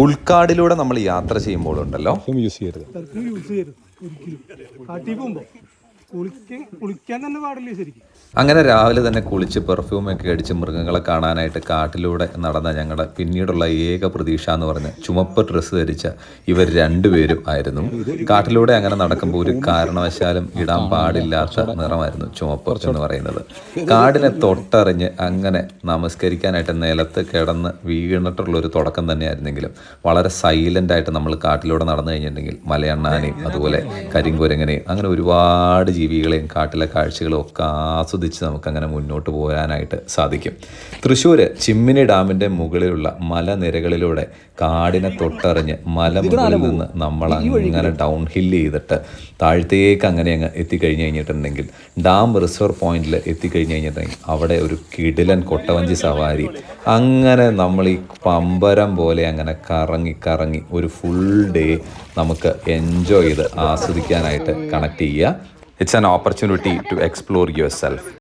ഉൾക്കാടിലൂടെ നമ്മൾ യാത്ര ചെയ്യുമ്പോഴുണ്ടല്ലോ, യൂസ് ചെയ്യരുത് ഒരിക്കലും. കാട്ടിൽ പോകുമ്പോൾ കുളിക്കാൻ തന്നെ പാടില്ല ശരിക്കും. അങ്ങനെ രാവിലെ തന്നെ കുളിച്ച് പെർഫ്യൂമൊക്കെ അടിച്ച് മൃഗങ്ങളെ കാണാനായിട്ട് കാട്ടിലൂടെ നടന്ന ഞങ്ങളുടെ പിന്നീടുള്ള ഏക പ്രതീക്ഷ എന്ന് പറഞ്ഞ് ചുമപ്പ് ഡ്രസ്സ് ധരിച്ച ഇവർ രണ്ടുപേരും ആയിരുന്നു. കാട്ടിലൂടെ അങ്ങനെ നടക്കുമ്പോൾ ഒരു കാരണവശാലും ഇടാൻ പാടില്ലാത്ത നിറമായിരുന്നു ചുമപ്പ് എന്ന് പറയുന്നത്. കാടിനെ തൊട്ടറിഞ്ഞ് അങ്ങനെ നമസ്കരിക്കാനായിട്ട് നിലത്ത് കിടന്ന് വീണിട്ടുള്ളൊരു തുടക്കം തന്നെയായിരുന്നെങ്കിലും വളരെ സൈലൻ്റായിട്ട് നമ്മൾ കാട്ടിലൂടെ നടന്നു കഴിഞ്ഞിട്ടുണ്ടെങ്കിൽ മലയണ്ണാനെയും അതുപോലെ കരിങ്കുരങ്ങനെയും അങ്ങനെ ഒരുപാട് ജീവികളെയും കാട്ടിലെ കാഴ്ചകളും ഒക്കെ ആസ്വദിച്ച് നമുക്കങ്ങനെ മുന്നോട്ട് പോകാനായിട്ട് സാധിക്കും. തൃശ്ശൂർ ചിമ്മിനി ഡാമിൻ്റെ മുകളിലുള്ള മലനിരകളിലൂടെ കാടിനെ തൊട്ടറിഞ്ഞ് മലമുകളിൽ നിന്ന് നമ്മൾ അങ്ങനെ ഡൗൺ ഹില്ല് ചെയ്തിട്ട് താഴത്തേക്ക് അങ്ങനെ അങ്ങ് എത്തിക്കഴിഞ്ഞ് കഴിഞ്ഞിട്ടുണ്ടെങ്കിൽ ഡാം റിസർവ് പോയിന്റിൽ എത്തിക്കഴിഞ്ഞ് കഴിഞ്ഞിട്ടുണ്ടെങ്കിൽ അവിടെ ഒരു കിടിലൻ കൊട്ടവഞ്ചി സവാരി, അങ്ങനെ നമ്മൾ ഈ പമ്പരം പോലെ അങ്ങനെ കറങ്ങി കറങ്ങി ഒരു ഫുൾ ഡേ നമുക്ക് എൻജോയ് ചെയ്ത് ആസ്വദിക്കാനായിട്ട് കണക്ട് ചെയ്യുക. It's an opportunity to explore yourself.